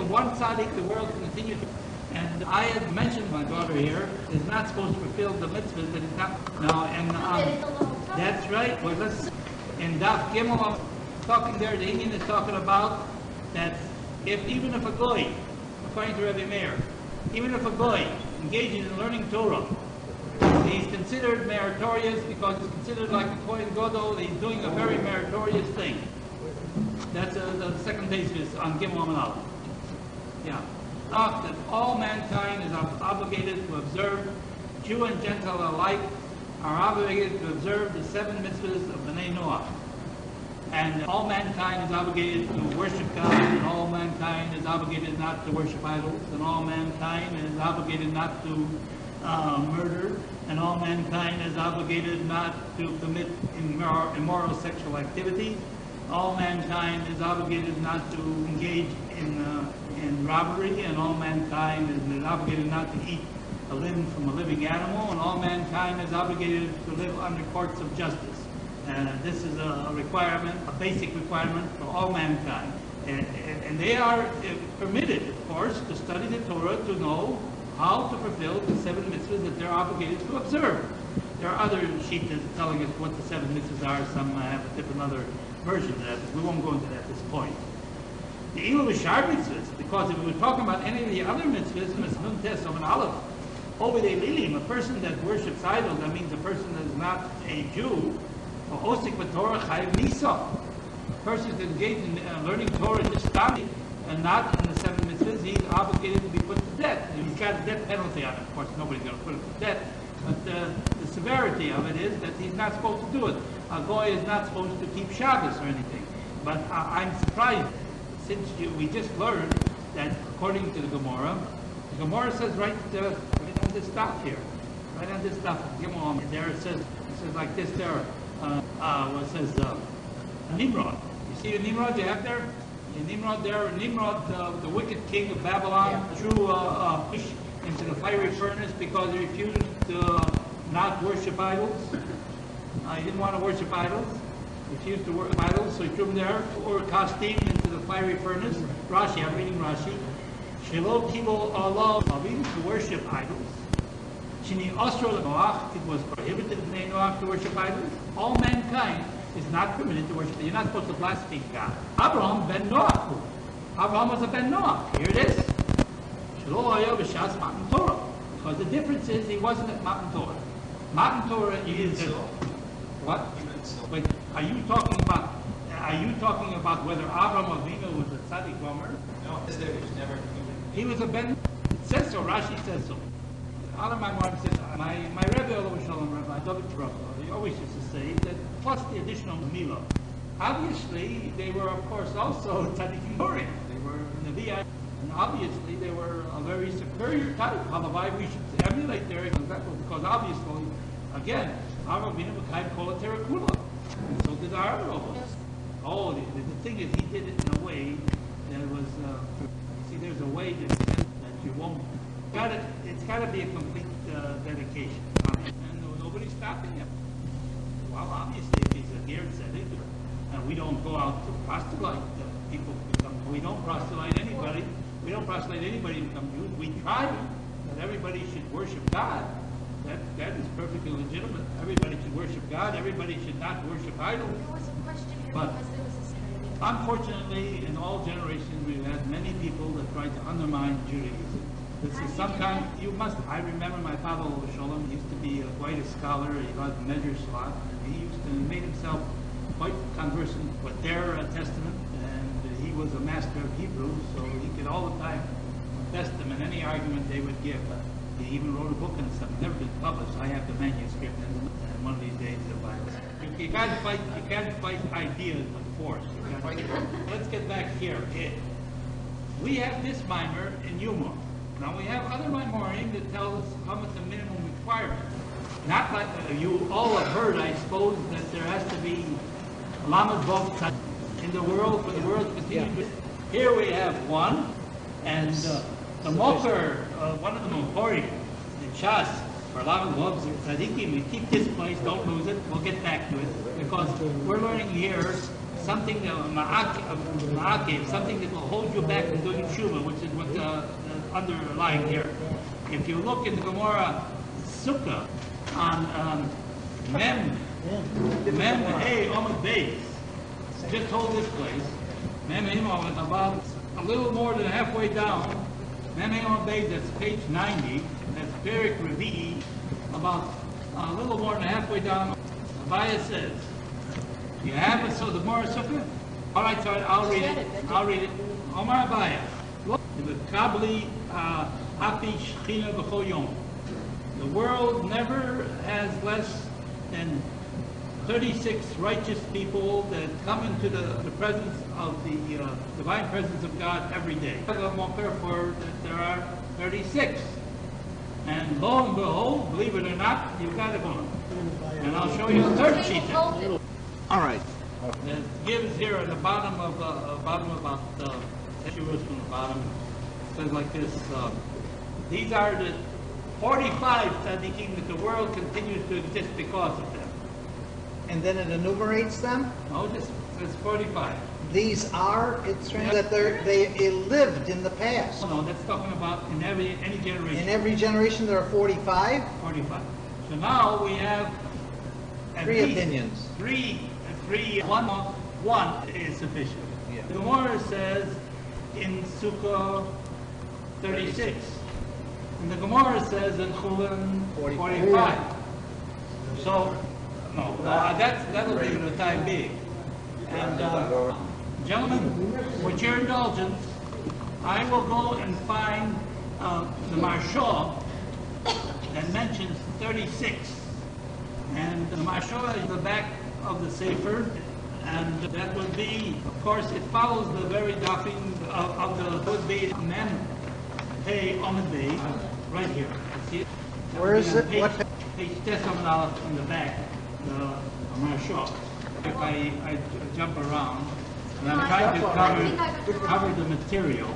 of one tzaddik, the world continues. And I had mentioned my daughter here is not supposed to fulfill the mitzvahs that is not. No, and that's right. Well, let's in Daf Gimel talking there. The Indian is talking about that even if a goy, according to Rabbi Meir, even if a goy engages in learning Torah, he's considered meritorious because he's considered like a Kohen Gadol. He's doing a very meritorious thing. That's the second basis on Gimel Aleph. Yeah. That all mankind is obligated to observe, Jew and Gentile alike are obligated to observe the 7 mitzvahs of Bnei Noach. And all mankind is obligated to worship God, and all mankind is obligated not to worship idols, and all mankind is obligated not to murder, and all mankind is obligated not to commit immoral sexual activities. All mankind is obligated not to engage in robbery, and all mankind is obligated not to eat a limb from a living animal, and all mankind is obligated to live under courts of justice. And this is a requirement, a basic requirement for all mankind. And they are permitted, of course, to study the Torah to know how to fulfill the 7 mitzvahs that they're obligated to observe. There are other sheets telling us what the 7 mitzvahs are. Some have a different other version of that, but we won't go into that at this point. The Ilu B'Shar mitzvahs, because if we were talking about any of the other mitzvahs, Nun Tes of an Aleph, Ovidei Lilim, a person that worships idols, that means a person that is not a Jew, or Osik B'Torah Chayiv Nisa. A person that engaged in learning Torah just study and not in the 7 mitzvahs, he's obligated to be put to death. And he's got a death penalty on it. Of course, nobody's going to put him to death. But the severity of it is that he's not supposed to do it. A goy is not supposed to keep Shabbos or anything. But I'm surprised, since we just learned that according to the Gemara says right on this dot here, right on this dot, there it says like this there. What says Nimrod. You see the Nimrod you have there? Nimrod there. Nimrod, the wicked king of Babylon, threw a fish into the fiery furnace because he refused to not worship idols. He didn't want to worship idols. Refused to worship idols, so he threw him there, or Kastim into the fiery furnace. Rashi, I'm reading Rashi. Shelo Kibo Allah, to worship idols. Shini Osro Noach, it was prohibited in Bnei Noach to worship idols. All mankind is not permitted to worship. You're not supposed to blaspheme God. Abraham ben Noach. Abraham was a ben Noach. Here it is. Shelo Hayo B'Shas Matan Torah. Because the difference is he wasn't at Matan Torah. Matan Torah is what? Wait, are you talking about whether Abraham Avinu was a tzaddik gomer? No, it says that he was never human. He was a ben. It says so. Rashi says so. Out of my mind says my Rebbe Rabbi David Rabbi, he always used to say that plus the additional Mila. Obviously, they were of course also tzaddikim gorim. They were Nevi'ah, and obviously they were a very superior type. Halavai, we should emulate their example because obviously, again, Avraham Avinu Mekayim Kol HaTorah Kula, and so did our Rebbe. Oh, the thing is, he did it in a way that was. See, there's a way that you won't. It's got to be a complete dedication, and nobody's stopping him. Well, obviously, if he's a geared tzaddik, and we don't go out to proselyte people to become. We don't proselyte anybody. We don't proselyte anybody to become Jews. We try that everybody should worship God. That is perfectly legitimate. Everybody should worship God. Everybody should not worship idols. There was a question here But because there was a unfortunately, in all generations, we've had many people that tried to undermine Judaism. This is sometimes, I remember my father, Sholem, used to be quite a scholar. He loved measures a lot. And he made himself quite conversant with their testament. And he was a master of Hebrew, so he could all the time best them in any argument they would give. He even wrote a book on something, never been published. I have the manuscript, and one of these days the Bible. You can't fight ideas with force. Let's get back here. We have this mimer in Yoma. Now we have other Maimorim that tell us how much the minimum requirement. Not like you all have heard, I suppose, that there has to be Lamed Vav in the world for the world to continue. Here we have one, and the Mocher, one of the Mochorim in Shas, for Lamed Vav Tzadikim, we keep this place, don't lose it, we'll get back to it, because we're learning here something ma'akev, something that will hold you back from doing tshuva, which is what's underlying here. If you look in the Gemara Sukkah on Mem Hey Omid Beis, just hold this place. Mem Hey Omid, about a little more than halfway down. Mem Hey Omid Beis, that's page 90. That's Perik Rabbi, about a little more than halfway down. Rabbi says, you have it, so the Gemara Sukkah? All right, so I'll read it. Omar Abaya. Look, the Kabli Api Shechina B'chol Yom. The world never has less than 36 righteous people that come into the presence of the divine presence of God every day. For there are 36. And lo and behold, believe it or not, you've got it on. And I'll show you a third sheet. All right. It gives here at the bottom of about 2 rows from the bottom. It says like this: these are the 45 tzaddikim that the world continues to exist because of them. And then it enumerates them. No, this says 45. These are, it's saying that they lived in the past. No, that's talking about in any generation. In every generation there are 45? 45. So now we have at Three least opinions. One is sufficient. Yeah. The Gemara says in Sukkah 36. And the Gemara says in Chulin 45. So, no, that'll be for the time being. And gentlemen, with your indulgence, I will go and find the Marshaw that mentions 36. And the Marshaw is the back of the Sefer, and that would be, of course, it follows the very dafing of the, would be Mem Hey Omid Beis, right here. See it? Where is it? Page, What page Tesam in the back, the Marshaw. If I jump around, and I'm trying to cover the material,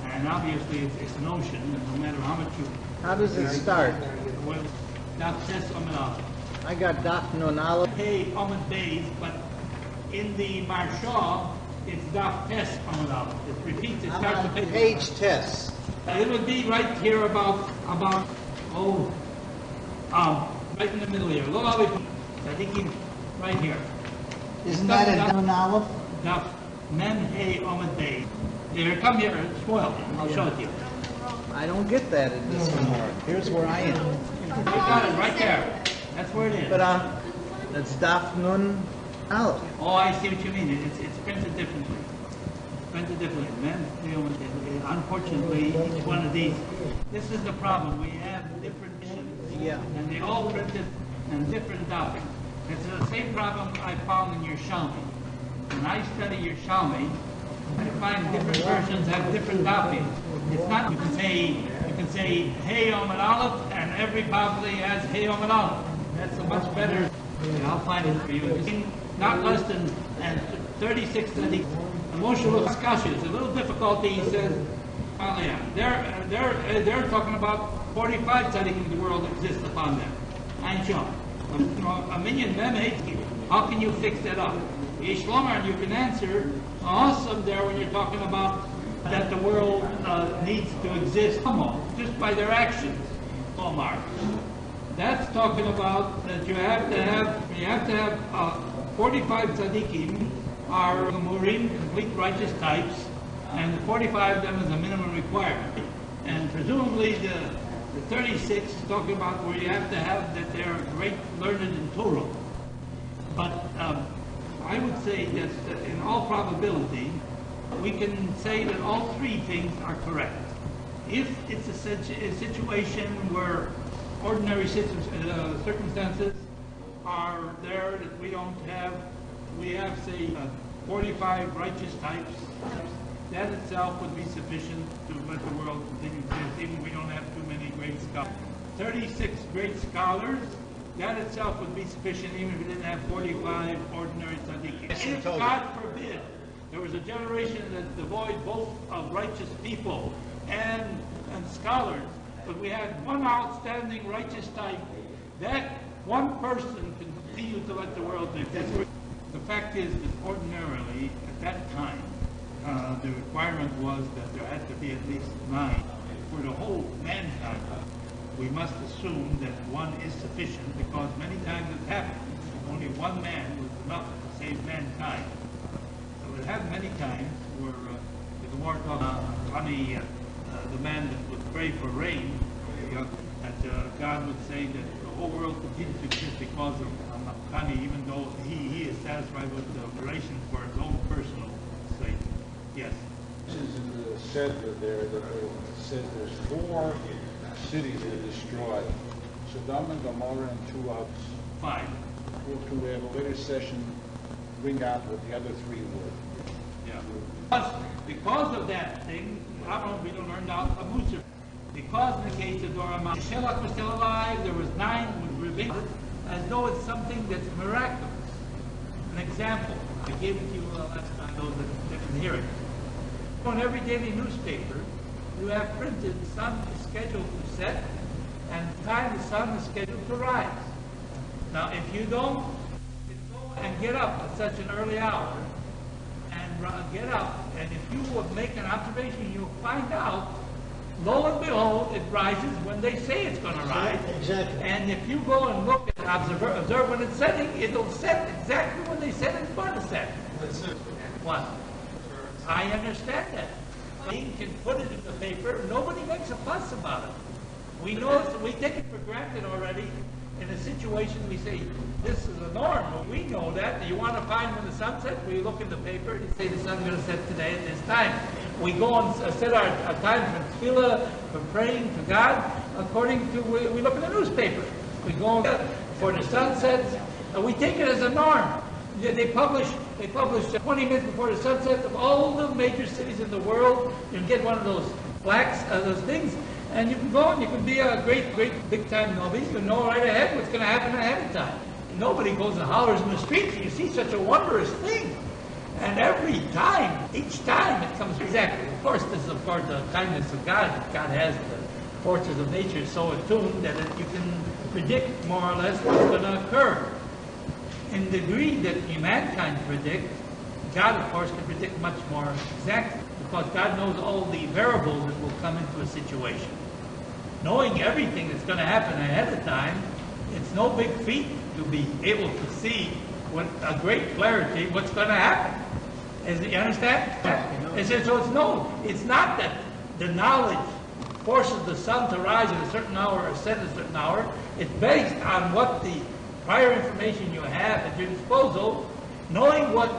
and obviously it's an ocean, and no matter how much you... How does it start? Well, Daf Tes Omid Aleph. I got Daf Nun Aleph. Hey Omid Beis, but in the Marshaw, it's Daf Tes Omid Aleph. It repeats, it I'm starts on the page test. It would be right here about right in the middle here. Lo Aleph, I think right here. Isn't that a Nun Aleph? Daf Mem Hey Omid Beis. Here, come here, it's 12. I'll show it to you. I don't get that in this Gemara. Here's where I am. You got it right there. That's where it is. But that's Daf Nun Aleph. Oh, I see what you mean. It's printed differently. Unfortunately, each one of these, this is the problem. We have different editions. Yeah. And they all printed and different dafing. It's the same problem I found in your Yerushalmi. When I study your Yerushalmi, I find different versions have different dafing. It's not, you can say Hey Omid Aleph, and every probably has Hey Omid Aleph. That's a much better. I'll find it for you. It's not less than 36 tzaddik. Moshe looks kasha. It's a little difficulty. He says, they're talking about 45 tzaddik in the world exist upon them. Ein Shom. A million mem hate. How can you fix that up? Yishlomer, you can answer awesome there when you're talking about that the world needs to exist just by their actions. Omar. That's talking about that you have to have 45 tzaddikim are Gemurim, complete righteous types, and 45 of them is a minimum requirement. And presumably the 36 is talking about where you have to have that they're great learned in Torah. But I would say that in all probability, we can say that all three things are correct. If it's a situation where ordinary circumstances are there that we don't have, we have, say, 45 righteous types, that itself would be sufficient to let the world continue to exist, even we don't have too many great scholars. 36 great scholars, that itself would be sufficient even if we didn't have 45 ordinary tzaddikim. If, God forbid, there was a generation that's devoid both of righteous people and scholars, but we had one outstanding righteous type, that one person can continue to let the world exist. The fact is that ordinarily, at that time, the requirement was that there had to be at least 9. For the whole mankind, we must assume that 1 is sufficient because many times it happened. Only 1 man was enough to save mankind. So it happened many times where the Gemara talks about the man that would pray for rain, that God would say that the whole world continues to exist because of Hani, even though he is satisfied with the relation for his own personal sake. Yes. This is in the center there that it says there's 4 cities that are destroyed. Sodom and Gomorrah and 2 others. 5. Can we have a later session bring out what the other 3 were? Yeah. Because of that thing, we don't learn out a Musa. Because in the case of Doramah, Shelach was still alive, there was 9 with Rabbi, as though it's something that's miraculous. An example, I gave it to you last time, those that didn't hear it. On every daily newspaper, you have printed the sun is scheduled to set and the time the sun is scheduled to rise. Now, if you don't go and get up at such an early hour and get up, and if you will make an observation, you'll find out, lo and behold, it rises when they say it's going to rise. Exactly. And if you go and look and observe when it's setting, it'll set exactly when they said it's going to set. What? I understand that. You can put it in the paper. Nobody makes a fuss about it. We know, we take it for granted already. In a situation, we say, this is a norm. Well, we know that. You want to find when the sun sets? We look in the paper and you say the sun's going to set today at this time. We go and set our time for tefillah, for praying to God, according to, we look in the newspaper. We go for the sun sets, and we take it as a norm. They publish 20 minutes before the sunset of all the major cities in the world. You can get one of those plaques, those things, and you can go and you can be a great big time novice. You know right ahead what's going to happen ahead of time. Nobody goes and hollers in the streets. You see such a wondrous thing. And every time, each time it comes exactly. Of course, this is of course the kindness of God. God has the forces of nature so attuned that you can predict more or less what's going to occur. In the degree that mankind predict, God of course can predict much more exactly, because God knows all the variables that will come into a situation. Knowing everything that's going to happen ahead of time, it's no big feat to be able to see with a great clarity what's going to happen. You understand? So it's not that the knowledge forces the sun to rise at a certain hour or set at a certain hour. It's based on what the prior information you have at your disposal, knowing what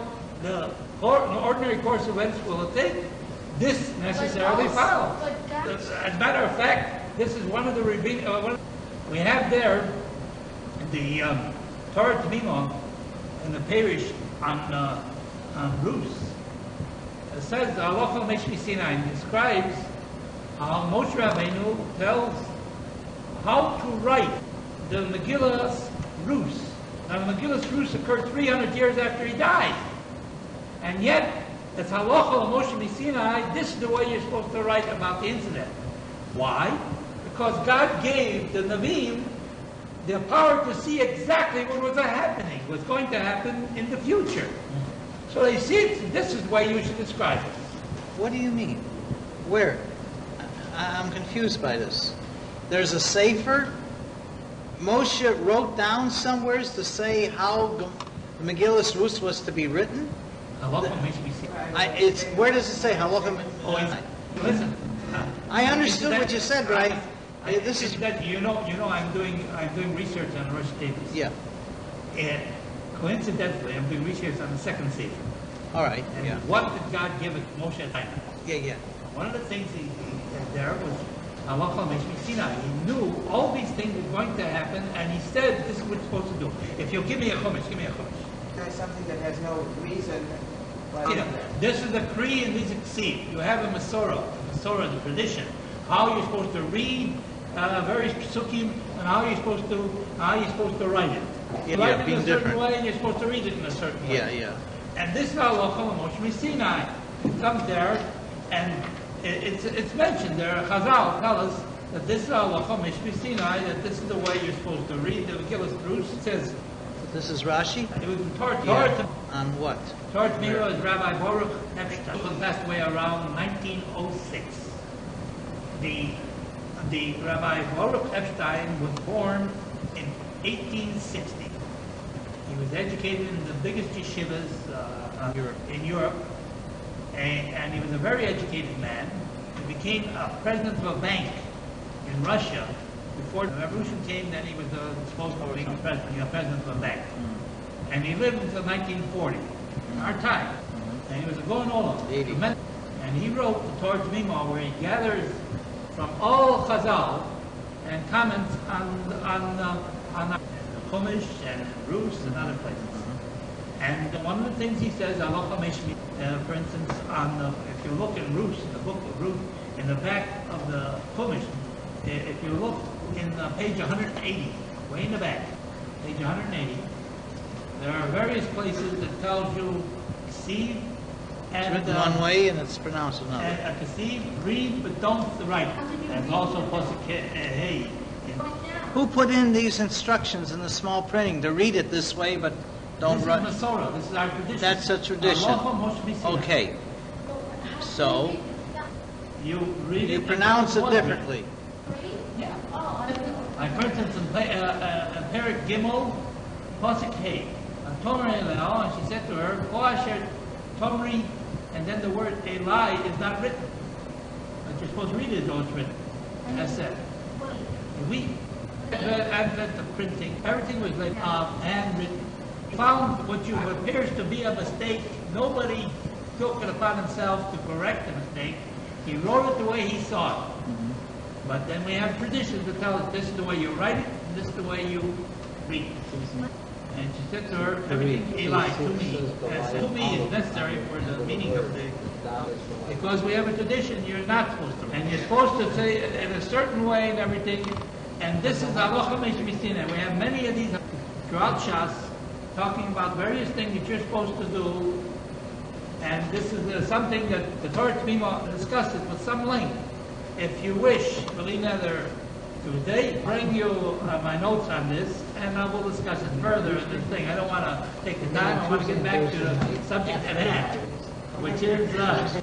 the ordinary course of events will take. This necessarily follows. As a matter of fact, this is one of the we have there the Torah Tamimah in the parish on Rus. It says the Halacha Meshmi Sinai describes how Moshe Rabbeinu tells how to write the Megillah Rus. Now, the Megillah Rus occurred 300 years after he died, and yet it's Halacha Moshe Sinai. This is the way you're supposed to write about the incident. Why? Because God gave the Nevi'im the power to see exactly what was happening, what's going to happen in the future. So they see it. This is the way you should describe it. What do you mean? Where? I'm confused by this. There's a Sefer. Moshe wrote down somewheres to say how the Megillah Rus was to be written. Halacha Meshmi Sinai. Where does it say halacha? Listen. I understood what you said, but you know I'm doing research on Rosh Davis. Yeah. And coincidentally, I'm doing research on the second Sefer. All right. And Yeah. what did God give it Moshe at time? Yeah. One of the things he had there was Halacha Meshmi Sinai. He knew all these things were going to happen, and he said, "This is what you're supposed to do. If you'll give me a chumash, give me a chumash." There's something that has no reason. This is the Kri and these Ksiv. You have a Masorah, the tradition. How you're supposed to read various psukim, and how you're supposed to write it. You write it in a certain way, and you're supposed to read it in a certain way. Yeah. And this is Halacha Moshe Sinai. It comes there, and it's mentioned there. Chazal tell us that this is Halacha Moshe Sinai. That this is the way you're supposed to read the Megillah Rus. It says. This is Rashi? It was Torah. On what? Towards me was Rabbi Baruch Epstein, who passed away around 1906. The Rabbi Baruch Epstein was born in 1860. He was educated in the biggest yeshivas in Europe, and he was a very educated man. He became a president of a bank in Russia. Before the revolution came, then he was supposed to be president of a bank. And he lived until 1940, our time. And he was a Goan Olam. And he wrote the Torah Mima, where he gathers from all Chazal and comments on the Chumash and Rus and other places. And one of the things he says, for instance, if you look in Rus, in the book of Ruth, in the back of the Chumash, if you look in page 180, way in the back, page 180, there are various places that tells you Ksiv and It's written one way and it's pronounced another. and Ksiv, read but don't write. There's also Pasuk Hey. Who put in these instructions in the small printing to read it this way but don't This write? is Masorah. This is our tradition. That's a tradition. Halacha Moshe Messina. Okay, so You read you it. pronounce it one way. differently. Yeah. Like for instance, in Perik Gimel, Pasuk Hey. And she said to her, Ko asher Tomri, and then the word Eli is not written. But you're supposed to read it as though it's written. As said. We advent of printing, everything was like handwritten. Found what appears to be a mistake. Nobody took it upon himself to correct the mistake. He wrote it the way he saw it. But then we have traditions that tell us this is the way you write it, and this is the way you read it. And she said to her, everything Eli to me is necessary for the meaning of the. Because we have a tradition, you're not supposed to. And you're supposed to say it in a certain way and everything. And this is Halacha Mishmisina. We have many of these throughout Shas talking about various things that you're supposed to do. And this is something that the Torah Tzmima discusses with some length. If you wish, Friedlander, today, bring you my notes on this, and I will discuss it further in this thing. I don't want to take the time. I want to get back to the subject at hand, which is the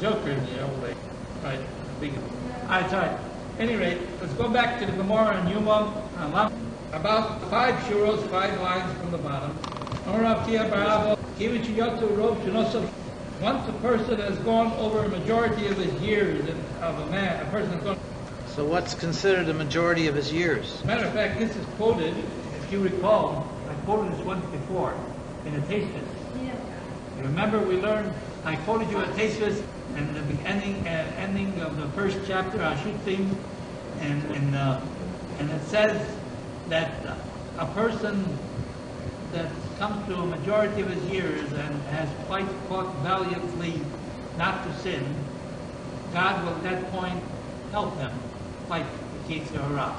Joker in the old way. Right. All right, sorry. Any rate, let's go back to the Gemara in Yoma, about 5 shuros, 5 lines from the bottom. Once a person has gone over a majority of his years of a man, a person has gone. So what's considered a majority of his years? Matter of fact, this is quoted, if you recall, I quoted this once before in a Taisvis. You remember we learned, I quoted you a Taisvis in the ending of the first chapter, Ashutim, and it says that a person that comes to a majority of his years and has fought valiantly not to sin, God will at that point help him fight the Kitzur Hara.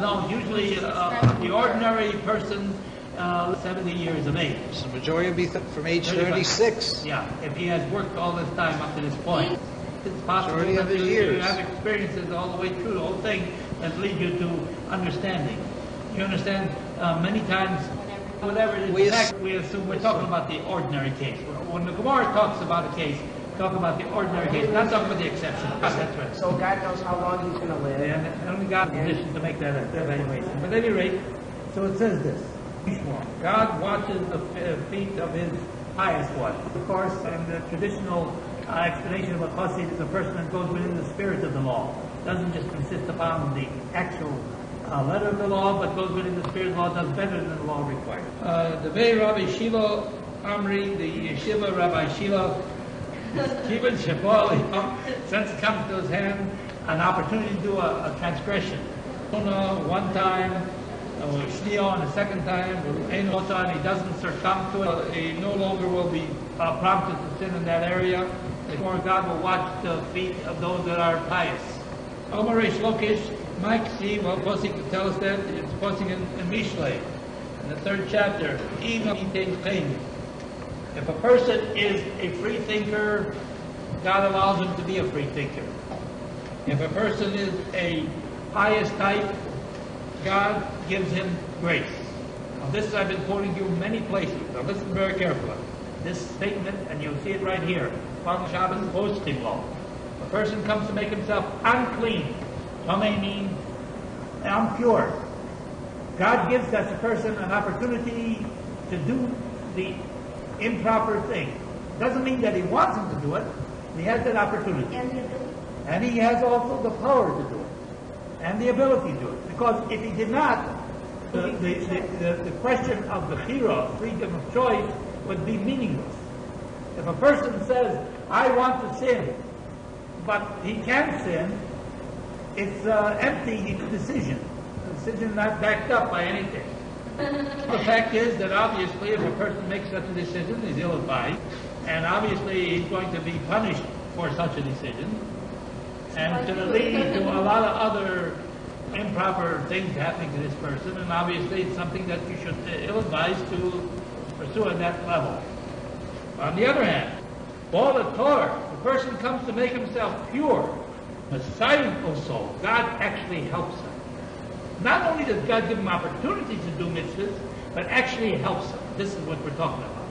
No, usually the ordinary person, 70 years of age. So the majority would be from age 36. Yeah, if he has worked all this time up to this point. It's possible Majority of that his you years. have experiences all the way through the whole thing that lead you to understanding. You understand many times, whatever it is, in fact, we assume we're talking about the ordinary case. When the Gemara talks about a case, talk about the ordinary case, not talking about the exception. That's right. So God knows how long he's going to live. And only God is in position to make that evaluation. But at any rate, so it says this. God watches the feet of his highest one. Of course, and the traditional explanation of a chassid is a person that goes within the spirit of the law. Doesn't just consist upon the actual letter of the law, but goes within the spirit of the law, does better than the law requires. The Bay Rabbi Shilo Amri, the Yeshiva Rabbi Shilo, Kibbutz Shabbat, since it comes to his hand, an opportunity to do a transgression. One time, Shnio, and a second time, and he doesn't succumb to it, he no longer will be prompted to sin in that area. Therefore, God will watch the feet of those that are pious. Omarish Lokish, Mike C. Well, Posik to tell us that it's posting in Mishlei, in the 3rd chapter. Even he takes pain. If a person is a free thinker, God allows him to be a free thinker. If a person is a pious type, God gives him grace. Now, this I've been quoting you many places. Now listen very carefully. This statement, and you'll see it right here, on Shabbos posting law. A person comes to make himself unclean. Tamei means impure. God gives such a person an opportunity to do the improper thing. Doesn't mean that he wants him to do it. He has that opportunity. And the ability. And he has also the power to do it. And the ability to do it. Because if he did not, the question of the bechira, freedom of choice, would be meaningless. If a person says, I want to sin, but he can sin, it's empty decision. A decision not backed up by anything. The fact is that obviously if a person makes such a decision, he's ill-advised, and obviously he's going to be punished for such a decision, and it's going to lead to a lot of other improper things happening to this person, and obviously it's something that you should ill-advise to pursue at that level. On the other hand, all the Torah, the person comes to make himself pure, Messiah also, God actually helps him. Not only does God give him opportunities to do mitzvahs, but actually helps him. This is what we're talking about.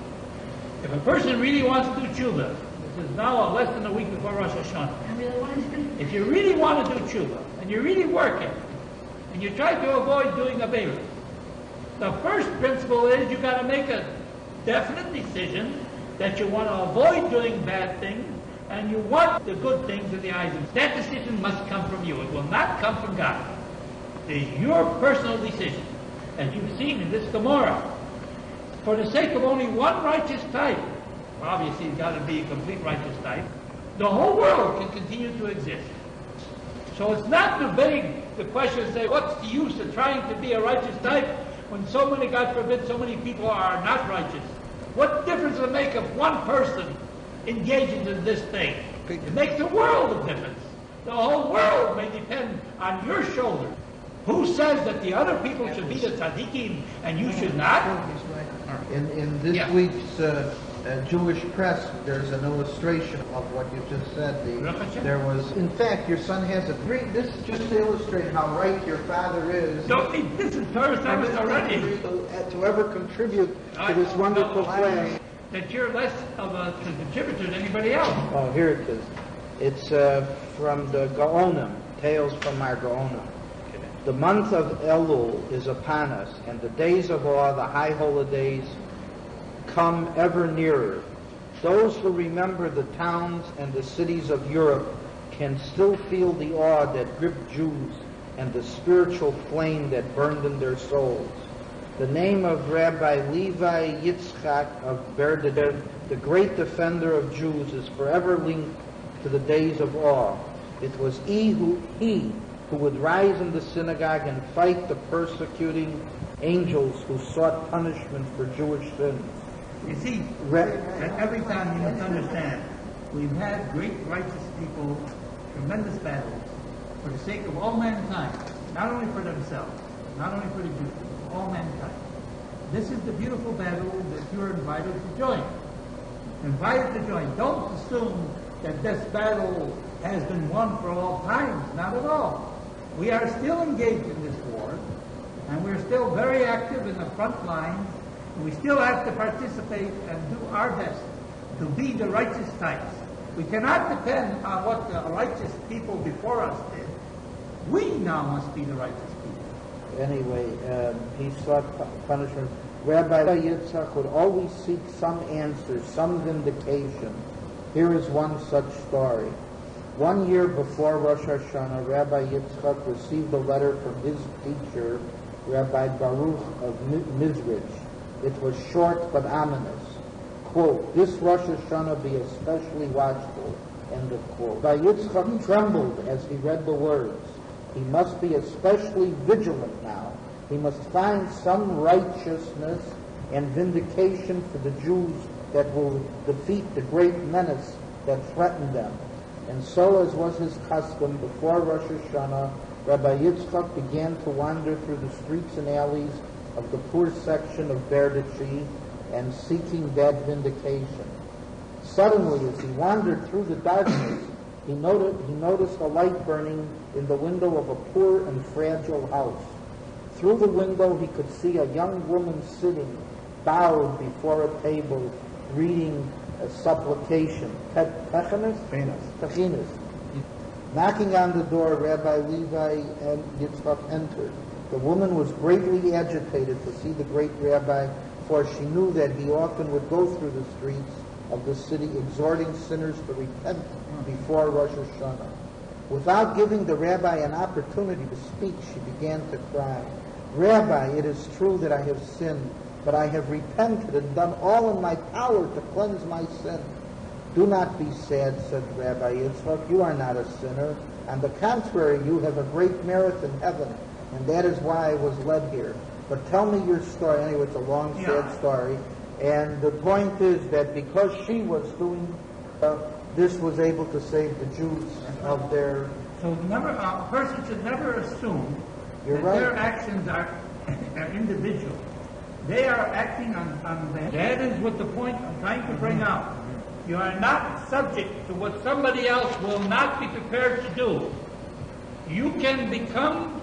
If a person really wants to do tshuva, this is now less than a week before Rosh Hashanah. I really wanted to. If you really want to do tshuva, and you're really working, and you try to avoid doing Aveira, the first principle is you got to make a definite decision that you want to avoid doing bad things, and you want the good things in the eyes of. That decision must come from you. It will not come from God. It is your personal decision. As you've seen in this Gemara, for the sake of only one righteous type, obviously it's got to be a complete righteous type, the whole world can continue to exist. So it's not debating the question and say, what's the use of trying to be a righteous type when so many, God forbid, so many people are not righteous? What difference does it make if one person engages in this thing? It makes a world of difference. The whole world may depend on your shoulder. Who says that the other people should be the tzaddikim and you should not? In this week's Jewish press, there's an illustration of what you just said. There was, in fact, your son has a three. This is just to illustrate how right your father is. Don't need this is Torah service already. To ever contribute to this wonderful class. That you're less of a contributor than anybody else. Oh, here it is. It's from the Gaonim, Tales from our Gaonim. The month of Elul is upon us, and the days of awe, the high holidays, come ever nearer. Those who remember the towns and the cities of Europe can still feel the awe that gripped Jews and the spiritual flame that burned in their souls. The name of Rabbi Levi Yitzchak of Berdeder, the great defender of Jews, is forever linked to the days of awe. It was he who would rise in the synagogue and fight the persecuting angels who sought punishment for Jewish sins. You see, at every time you must understand, we've had great righteous people, tremendous battles for the sake of all mankind, not only for themselves, not only for the Jews, but for all mankind. This is the beautiful battle that you're invited to join. Invited to join. Don't assume that this battle has been won for all times. Not at all. We are still engaged in this war, and we're still very active in the front lines. We still have to participate and do our best to be the righteous types. We cannot depend on what the righteous people before us did. We now must be the righteous people. Anyway, he sought punishment. Rabbi Yitzchak would always seek some answer, some vindication. Here is one such story. 1 year before Rosh Hashanah, Rabbi Yitzchak received a letter from his teacher, Rabbi Baruch of Mizrich. It was short but ominous. Quote, "This Rosh Hashanah be especially watchful," end of quote. Rabbi Yitzchak trembled as he read the words. He must be especially vigilant now. He must find some righteousness and vindication for the Jews that will defeat the great menace that threatened them. And so, as was his custom, before Rosh Hashanah, Rabbi Yitzchak began to wander through the streets and alleys of the poor section of Berdichi and seeking that vindication. Suddenly, as he wandered through the darkness, he noticed a light burning in the window of a poor and fragile house. Through the window he could see a young woman sitting, bowed before a table, reading a supplication. Techinas. Knocking on the door, Rabbi Levi and Yitzchak entered. The woman was greatly agitated to see the great rabbi, for she knew that he often would go through the streets of the city exhorting sinners to repent before Rosh Hashanah. Without giving the rabbi an opportunity to speak, she began to cry, "Rabbi, it is true that I have sinned, but I have repented and done all in my power to cleanse my sin." "Do not be sad," said Rabbi Yitzchak. "You are not a sinner. On the contrary, you have a great merit in heaven, and that is why I was led here. But tell me your story." Anyway, it's a long, sad story. And the point is that because she was doing this, was able to save the Jews of their... So never, a person should never assume You're that right. their actions are individual. They are acting on them. That is what the point I'm trying to bring out. You are not subject to what somebody else will not be prepared to do. You can become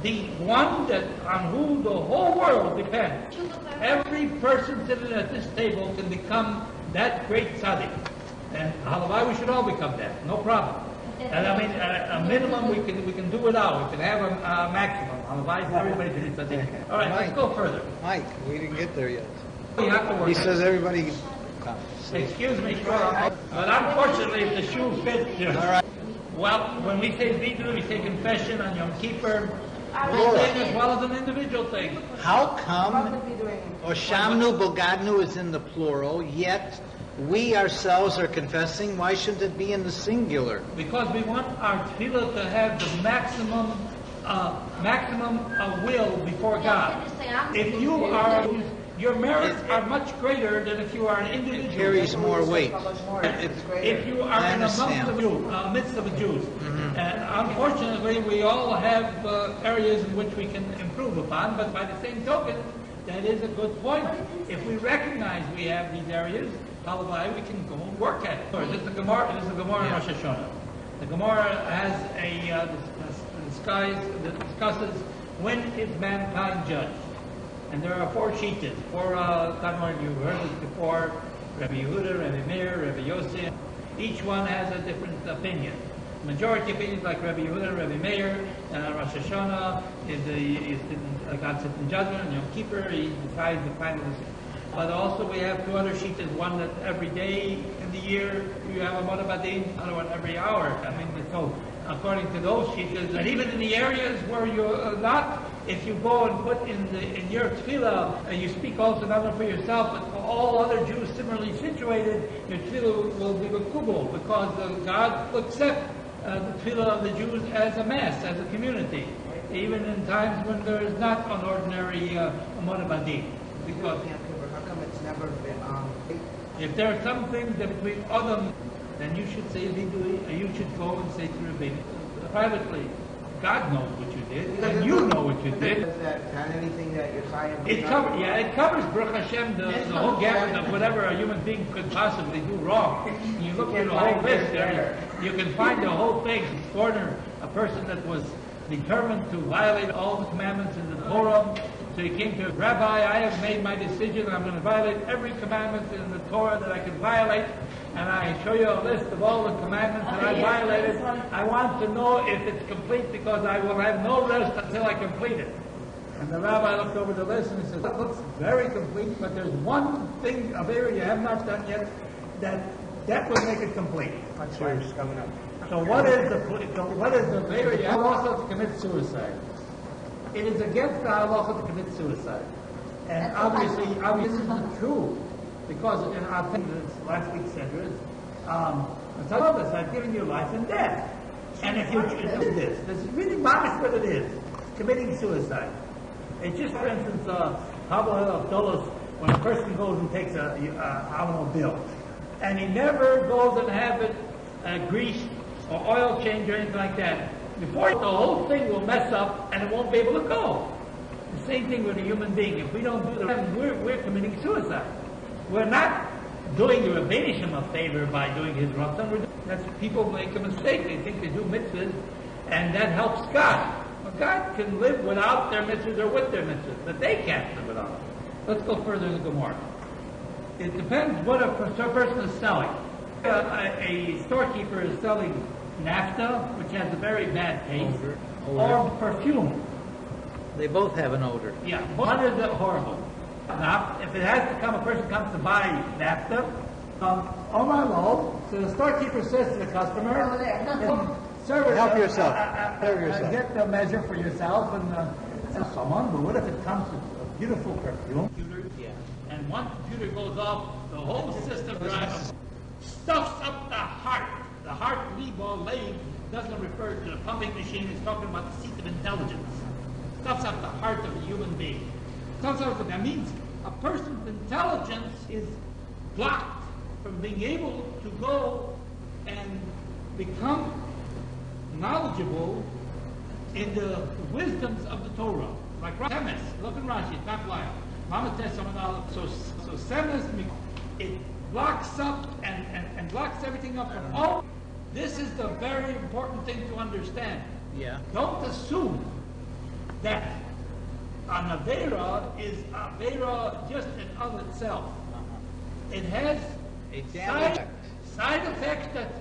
the one that on whom the whole world depends. Every person sitting at this table can become that great tzaddik. And halavai, we should all become that. No problem. And I mean, a minimum we can do without. We can have a maximum. Halavai, everybody can be tzaddik. All right, let's go further. Mike, we didn't get there yet. We have to work. He says everybody... Excuse me, sure. But unfortunately, if the shoe fits you. All right. Well, when we say vidru, we say confession on Yom Kippur. Whole thing as well as an individual thing. How come Oshamnu Bogadnu is in the plural, yet we ourselves are confessing? Why shouldn't it be in the singular? Because we want our tefillah to have the maximum will before God. If you are, your merits are much greater than if you are an individual. It carries more weight. If you are in the midst of the Jews. And unfortunately, we all have areas in which we can improve upon, but by the same token, that is a good point. If we recognize we have these areas, halavai, we can go and work at it. This is the Gemara in Rosh Hashanah. The Gemara has discusses when is mankind judged. And there are 4 shittas. 4, you've heard this before, Rabbi Yehuda, Rabbi Meir, Rabbi Yossi. Each one has a different opinion. Majority opinions like Rabbi Yehuda, Rabbi Meir, Rosh Hashanah, God sits in judgment, and Yom Kippur, he decides the final decision. But also we have 2 other shittas, one that every day in the year you have a Modabadin, another one every hour. I mean, so according to those shittas, and even in the areas where you're not, if you go and put in your tefillah, and you speak also not only for yourself, but for all other Jews similarly situated, your tefillah will be makubal, because God will accept the tefillah of the Jews as a mass, as a community, even in times when there is not an ordinary Modabadi. Because How come it's never been if there are some things that between Adam, then you should say you should go and say to Rabbi privately. God knows what you did, and you know what you did. Is that anything that you're trying to It covers Baruch Hashem, the whole gamut of whatever a human being could possibly do wrong. You look through the whole list there, you can find the whole thing. Corner a person that was determined to violate all the commandments in the Torah. So he came to Rabbi, I have made my decision. I'm going to violate every commandment in the Torah that I can violate. And I show you a list of all the commandments that I violated. I want to know if it's complete because I will have no rest until I complete it. And the rabbi looked over the list and he said, that looks very complete, but there's one thing, a area you have not done yet, that will make it complete. That's where it's coming up. So what is the area? You have also to commit suicide. It is against the halacha to commit suicide. And obviously this isn't true. Because in our thing, last week's center is, I've given you life and death. And if you do this is really modest what it is, committing suicide. It's just, for instance, Havahel Avdolos, when a person goes and takes a automobile, and he never goes and have it greased or oil changed or anything like that, before the whole thing will mess up and it won't be able to go. The same thing with a human being. If we don't do that, we're committing suicide. We're not doing the Rabbi a favor by doing his Ratzon. That's people make a mistake. They think they do mitzvahs, and that helps God. God can live without their mitzvahs or with their mitzvahs, but they can't live without them. Let's go further in the Gemara. It depends what a person is selling. A storekeeper is selling naphtha, which has a very bad taste, or perfume. They both have an odor. Yeah, one is horrible. Now, if it has to come, a person comes to buy naphtha, Omar Lo, so the storekeeper says to the customer, "Sir, Help yourself. Help yourself. Get the measure for yourself and someone, but what if it comes with a beautiful perfume? Yeah. And one computer goes off, the whole system stuffs up the heart. The heart lathe doesn't refer to the pumping machine, it's talking about the seat of intelligence. Stuffs up the heart of a human being. That means a person's intelligence is blocked from being able to go and become knowledgeable in the wisdoms of the Torah. Like Semes, look in Rashi, it's not lying. Mama says someone else. So Semes, it blocks up and blocks everything up from all. This is the very important thing to understand. Yeah. Don't assume that an Avera is Avera just in of itself. It has A damn effect. side effects that's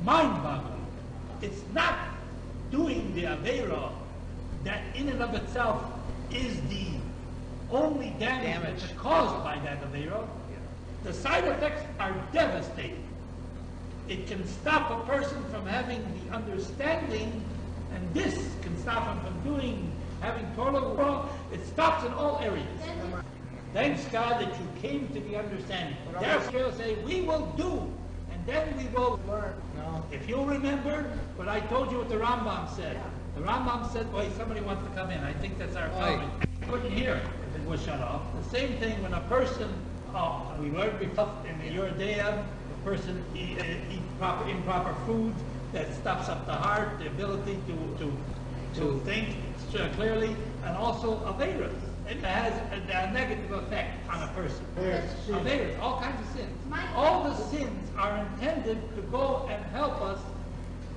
mind-boggling. It's not doing the Avera that in and of itself is the only damage that's caused by that Avera. The side effects are devastating. It can stop a person from having the understanding, and this can stop him from having Torah law. It stops in all areas. Thanks God that you came to the understanding. Therefore, say, we will do, and then we will learn. No. If you'll remember what I told you what the Rambam said. The Rambam said, wait, somebody wants to come in. I think that's our comment. I couldn't hear if it was shut off. The same thing when a person, we learned before in the Yordea, a person eat improper foods that stops up the heart, the ability to think clearly, and also Averas. It has a negative effect on a person. Averas, all kinds of sins. All the sins are intended to go and help us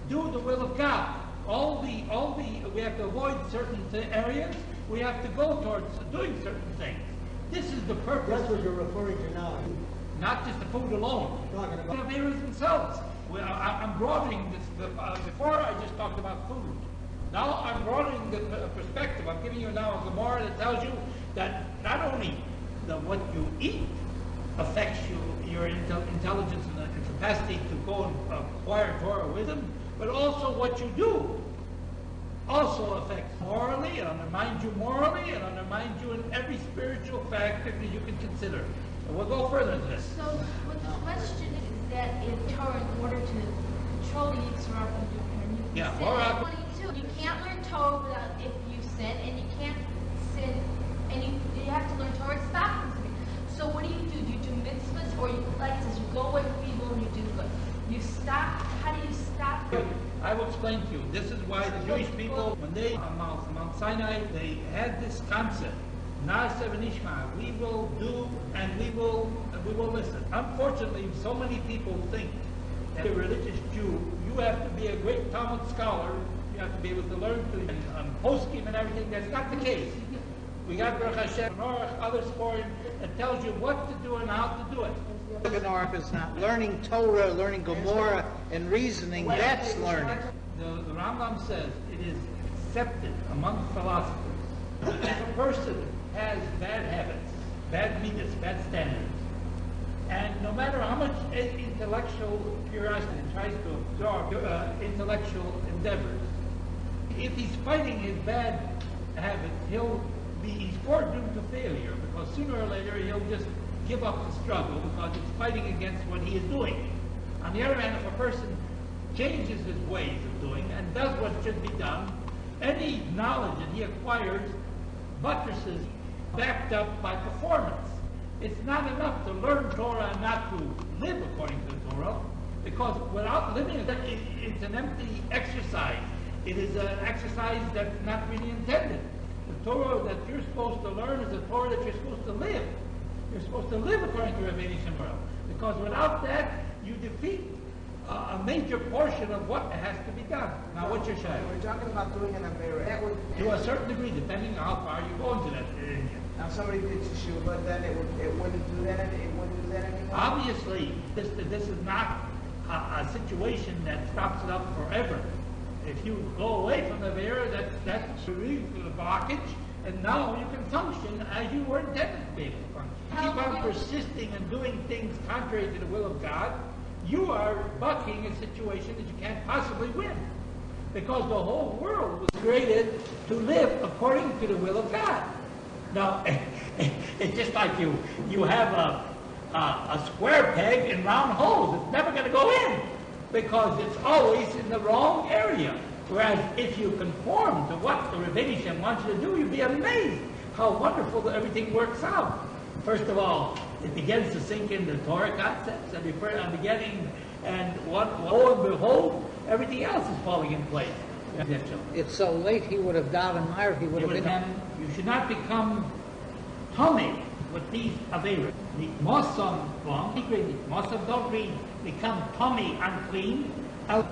do the will of God. We have to avoid certain areas. We have to go towards doing certain things. This is the purpose. That's what you're referring to now. Not just the food alone. Talking about- The Averas themselves. I'm broadening this. Before I just talked about food. Now I'm broadening the perspective. I'm giving you now a Gemara that tells you that not only what you eat affects your intelligence and the capacity to go and acquire Torah wisdom, but also what you do also affects morally, and undermines you morally, and undermines you in every spiritual factor that you can consider. And we'll go further into this. So, what the question is that in Torah, in order to control the Yitzhak and you Yeah, sin all right. at 22, you can't learn Torah without if you sin, and you can't sin, and you have to learn Torah to stop from sinning. So what do? Do you do mitzvahs, or you, like it says, you go away from evil and you do good? You stop. How do you stop? I will explain to you. This is why the Jewish people, when they on Mount Sinai, they had this concept. Na'aseh v'nishma. We will do and we will listen. Unfortunately, so many people think that a religious Jew, you have to be a great Talmud scholar. You have to be able to learn poskim and everything. That's not the case. We got Baruch Hashem, others for him that tells you what to do and how to do it. North is not learning Torah, learning Gomorrah, and reasoning. That's learning. The Rambam says it is accepted among philosophers that if a person has bad habits, bad midas, bad standards, and no matter how much intellectual curiosity tries to absorb intellectual endeavors, if he's fighting his bad habits, he's foredoomed to failure, because sooner or later he'll just give up the struggle because it's fighting against what he is doing. On the other hand, if a person changes his ways of doing and does what should be done, any knowledge that he acquires buttresses backed up by performance. It's not enough to learn Torah and not to live according to the Torah, because without living, it's an empty exercise. It is an exercise that's not really intended. The Torah that you're supposed to learn is the Torah that you're supposed to live. You're supposed to live according to Rabbi Shmuel, because without that, you defeat a major portion of what has to be done. Now, what's your shayla? We're talking about doing an Avera. That would, To a certain degree, depending on how far you go into that area. now somebody did teshuva, then it wouldn't do that. It wouldn't do that anymore. Obviously, this is not a situation that stops it up forever. If you go away from the Avera, that's relief for the blockage, and now you can function as you were intended to be able to function. Keep on persisting and doing things contrary to the will of God, you are bucking a situation that you can't possibly win. Because the whole world was created to live according to the will of God. Now, it's just like you have a square peg in round holes. It's never going to go in because it's always in the wrong area. Whereas if you conform to what the Rebbeinu wants you to do, you'll be amazed how wonderful everything works out. First of all, it begins to sink in the Torah concepts, and I'm beginning, and lo and behold, everything else is falling in place. It's so late, he would have davened Meir, he would have been... You should not become tummy with these averas. The Mosam, Mosam don't read, become tummy, unclean, and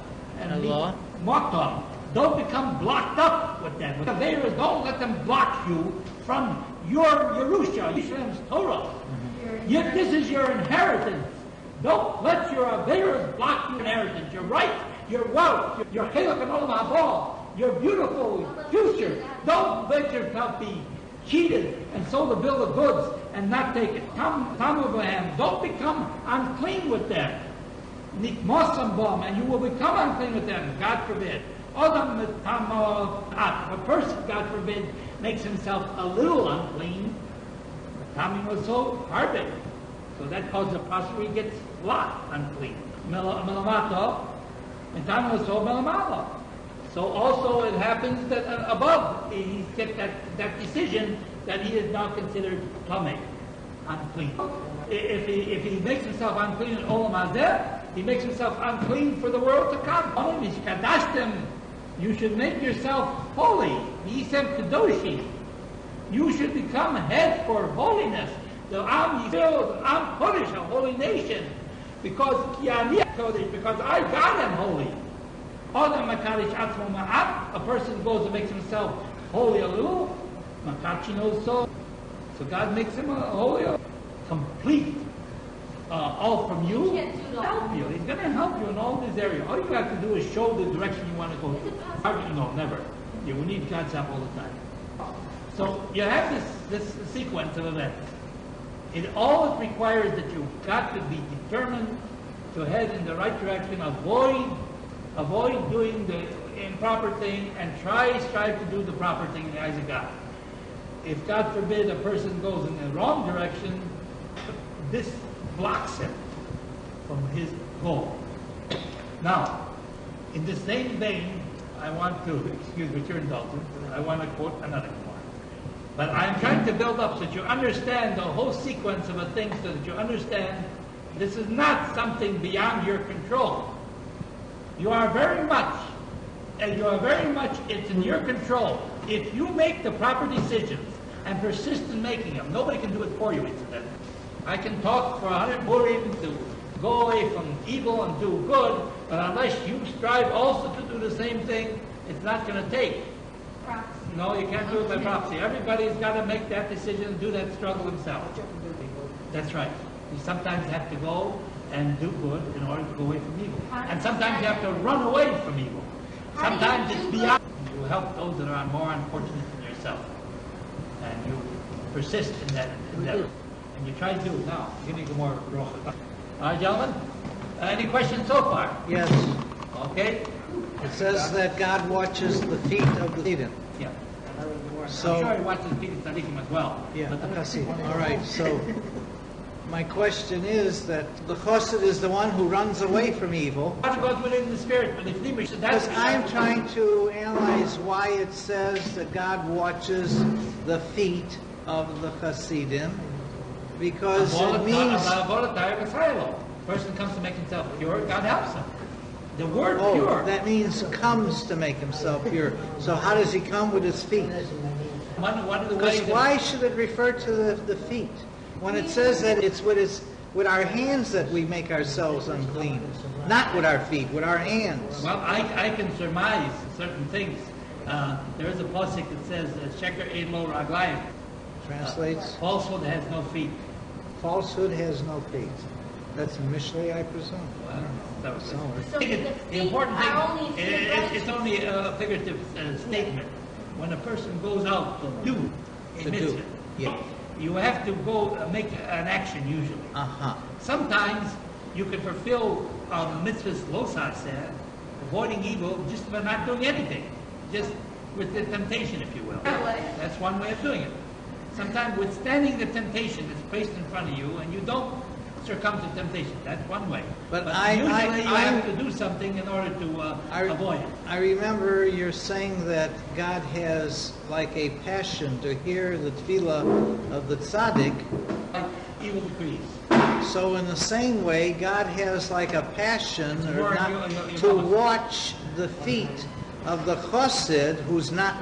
the Motam, don't become blocked up with them. The averas, don't let them block you from your Yerusha, Yisrael's Torah. Yet this is your inheritance. Don't let your averas block your inheritance, your right, your wealth, your chiluk and olam haba, your beautiful future. Don't let yourself be cheated and sold a bill of goods and not take it. Don't become unclean with them. And you will become unclean with them, God forbid. If a person, God forbid, makes himself a little unclean, Tommy was so hard. So that causes the possibility he gets blocked unclean. Melamato, and Tommy was so melamala. So also it happens that above he gets that decision that he is now considered tummy, unclean. If he makes himself unclean in Olam Hazeh, he makes himself unclean for the world to come. You should make yourself holy. He said Kedoshi. You should become head for holiness. The Am Yisrael, the Am Kodesh, a holy nation. Because I God am holy. A person goes and makes himself holy a little. So God makes him a holy, complete. All from you, help you. He's going to help you in all these areas. All you have to do is show the direction you want to go. No, never. You will need God's help all the time. So you have this sequence of events. It all requires that you've got to be determined to head in the right direction, avoid doing the improper thing, and strive to do the proper thing in the eyes of God. If God forbid a person goes in the wrong direction, this blocks him from his goal. Now, in the same vein, I want to, excuse me, your indulgence, I want to quote another one. But I'm trying to build up so that you understand the whole sequence of a thing, so that you understand this is not something beyond your control. You are very much, it's in your control. If you make the proper decisions and persist in making them, nobody can do it for you, incidentally. I can talk for 100 Purim to go away from evil and do good, but unless you strive also to do the same thing, it's not going to take. No, you can't do it by prophecy. Everybody's got to make that decision and do that struggle himself. That's right. You sometimes have to go and do good in order to go away from evil. And sometimes you have to run away from evil. Sometimes it's beyond. You help those that are more unfortunate than yourself. And you persist in that endeavor. And you try to do it now. Give me more rocha. All right, gentlemen? Any questions so far? Yes. Okay? It says that God watches the feet of the Eden. Yeah. So, I'm sure he watches feet of tzaddikim as well. yeah, the chassid. All right, so my question is that the chassid is the one who runs away from evil. God goes within the spirit, but if Because I'm trying to analyze why it says that God watches the feet of the chassidim, because it means... Person comes to make himself pure, God helps him. The word Oh, pure. that means comes to make himself pure. So how does he come with his feet? One of the Because ways why should it refer to the feet? When it says that it's with with our hands that we make ourselves unclean. Not with our feet, with our hands. Well, I can surmise certain things. There is a pasuk that says, "Sheker ein lo raglayim." Translates, Falsehood has no feet. falsehood has no feet. That's in Mishlei, I presume. Well, I don't know. That was Somewhere. So the important thing, are only it's only a figurative statement. When a person goes out to do a To do, mitzvah, yeah. you have to go make an action usually. Uh-huh. Sometimes you can fulfill mitzvahs losaseh, avoiding evil, just by not doing anything, just with the temptation, if you will. That's one way of doing it. Sometimes withstanding the temptation that's placed in front of you, and you don't succumb to temptation. That's one way. But usually you have I- to do something in order to avoid it. I remember you're saying that God has like a passion to hear the tefillah of the tzaddik. Like evil decrees. So in the same way, God has like a passion It's or more not, you- to watch the feet of the chassid, who's not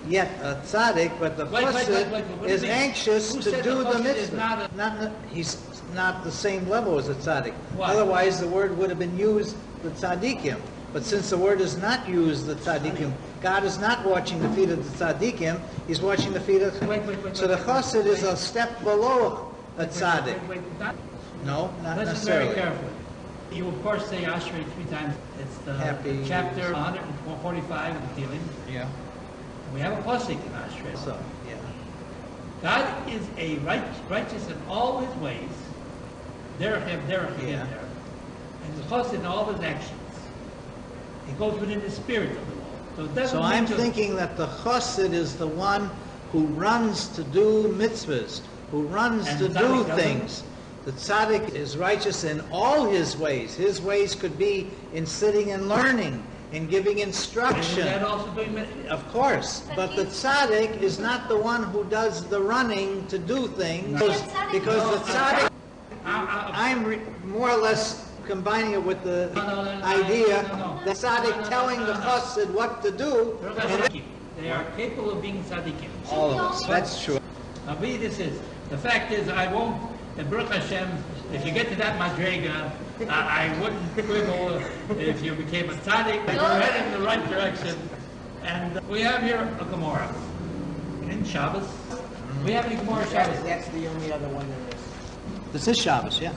yet a tzaddik, but the Wait, chassid what do you is mean? anxious Who to said do the the chassid is mitzvah. not He's not the same level as a tzaddik. Why? Otherwise, the word would have been used, the tzaddikim. But since the word is not used, the tzaddikim, God is not watching the feet of the tzaddikim, He's watching the feet of... Wait, So the chassid is a step below a tzaddik. Not, No, not listen necessarily. very carefully. You of course say Ashrei 3 times. It's the Happy- chapter 145 of the Tehillim. Yeah. We have a pasuk in Ashrei. So, yeah. God is a righteous in all his ways. Derech Yeah. in there. And the chassid in all his actions. He goes within the spirit of the law. So it doesn't So I'm make you- thinking that the chassid is the one who runs to do mitzvahs, who runs And to the do tzaddik doesn't? things. The tzaddik is righteous in all his ways. His ways could be in sitting and learning, in giving Isn't instruction. that also doing Of course, but the tzaddik is not the one who does the running to do things, No. because the tzaddik, I- I'm more or less combining it with the No. idea, No. the tzaddik telling the chassid what to do, They're and tzaddikim. They are capable of being tzaddikim. all of us, that's true. Now, read this is. The fact is, I won't, Baruch Hashem, if you get to that madrega, I wouldn't quibble if you became a tzaddik. You're heading in the right direction. And we have here a Gemara in Shabbos. We have any Gemara Shabbos? That's the only other one there is. This is Shabbos, yeah.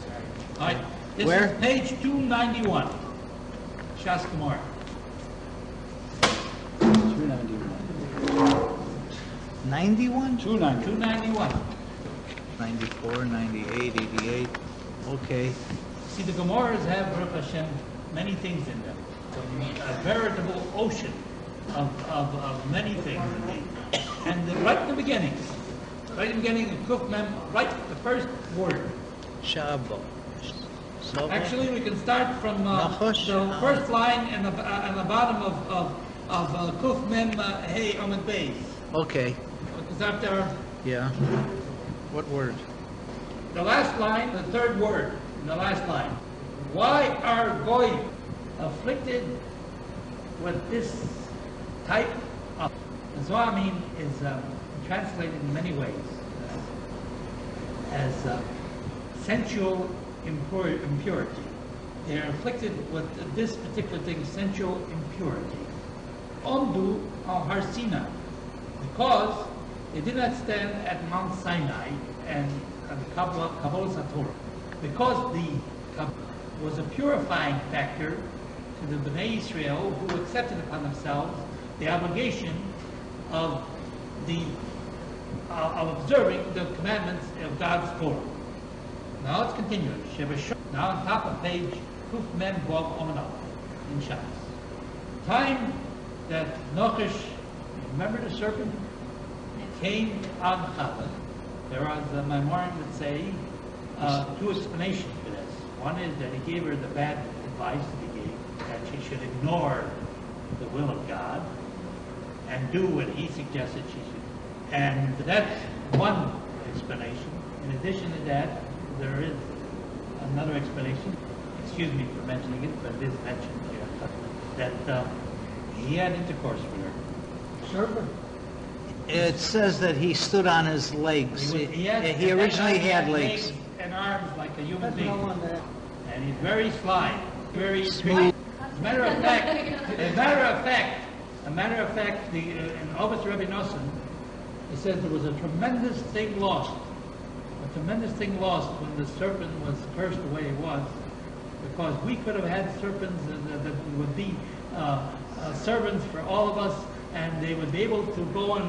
All right. This Where? is page 291. Shas Gemara. 91? 291. 94, 98, 88. Okay. See, the Gemaras have, Baruch Hashem, many things in them. A veritable ocean of many things in these. And right in the beginning, Kuf Mem, right the first word. Shabbos. So, Actually, we can start from Nachosh. the first line and the bottom of Kuf Mem Hey Amid Beis. okay. Because after Yeah. What word? the last line, the third word, in the last line. Why are Goy afflicted with this type of... Zoamim is translated in many ways as sensual impurity. They are afflicted with this particular thing, sensual impurity. Omdu al Har Sinai, because they did not stand at Mount Sinai and Kabbalah Satorah. Because the Kabbalah was a purifying factor to the Bnei Israel who accepted upon themselves the obligation of observing the commandments of God's Torah. Now let's continue. Now on top of page Kuf Mem Vav Omanah in Shabbos. Time that Nochish, remember the serpent, came on Chava. There was a Maimorim that say two explanations for this. One is that he gave her the bad advice that he gave, that she should ignore the will of God and do what he suggested she should. And that's one explanation. In addition to that, there is another explanation. Excuse me for mentioning it, but it is mentioned here. That he had intercourse with her. Serpent. It says that he stood on his legs. He originally had legs. and arms like a human being. No one that- And he's very sly, very Smooth. As a matter of fact, in Obis Rabbi Nosson, he says there was a tremendous thing lost when the serpent was cursed the way it was, because we could have had serpents that would be servants for all of us, and they would be able to go and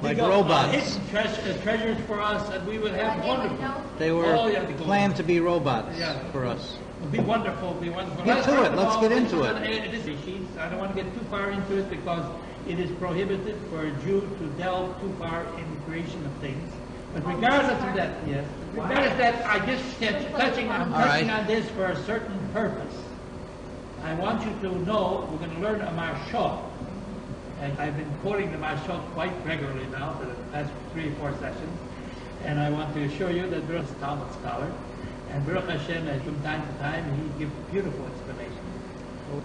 Like dig up robots. hidden treasures for us, and we would have wonderful. They were Oh, you have to go. planned to be robots Yeah. for us. It'd be wonderful, it'd be wonderful. Get to First it, of let's all, get into it. it is species. I don't want to get too far into it because it is prohibited for a Jew to delve too far in the creation of things. But regardless of that, yes, regardless of that, I'm touching right. on this for a certain purpose. I want you to know we're going to learn a Marshal. And I've been quoting the Marshal quite regularly now for the past 3 or 4 sessions. And I want to assure you that Baruch is a Talmud scholar. And Baruch Hashem, from time to time, he gives beautiful explanations.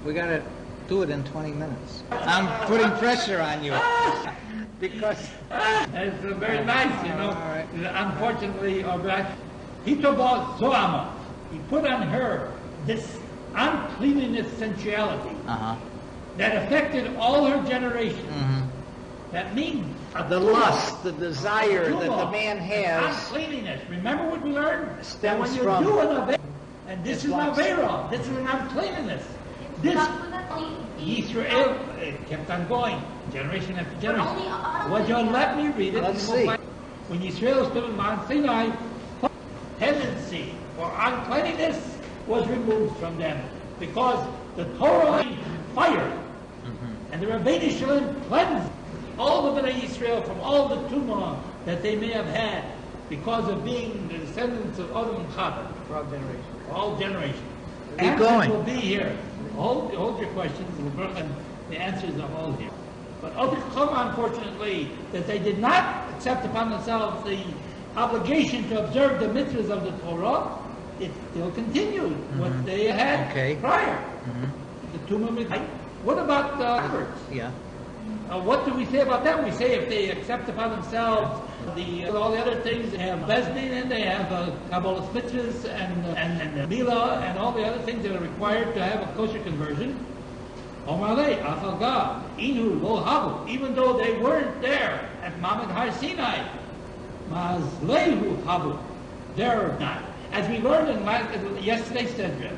We got to do it in 20 minutes. I'm putting pressure on you. Because It's very nice, you know. All right. Unfortunately, he took about Zoama. He put on her this uncleanliness sensuality that affected all her generations. That means the lust, the desire that the man has. uncleanliness. Remember what we learned? That Stems when you from- do an Avera, and this It's is an lust. Avera, this is an uncleanliness. This Israel it kept on going, generation after generation. Would you let me read it? Let's And we'll see. find- When Israel stood in Mount Sinai, tendency for uncleanliness was removed from them because the Torah fire and the Rabbi Shalom cleansed all the Bnei Israel from all the tumah that they may have had because of being the descendants of Adam and Chava. For all generations. All generations. Keep Answers going. will be here. Hold your questions. And the answers are all here. But Oklahoma, unfortunately, that they did not accept upon themselves the obligation to observe the mitzvahs of the Torah, it still continued what they had prior. The Tumah Mitzvah. What about the converts? Yeah. What do we say about them? We say if they accept upon themselves all the other things, they have Bezdin and they have Kabbalah mitzvahs and Mila and all the other things that are required to have a kosher conversion. Omarle, Afalga, Inu, Lo Habu, even though they weren't there at Mamad Har Sinai, Mazlehu Habu, they're not. As we learned in yesterday's Sedra,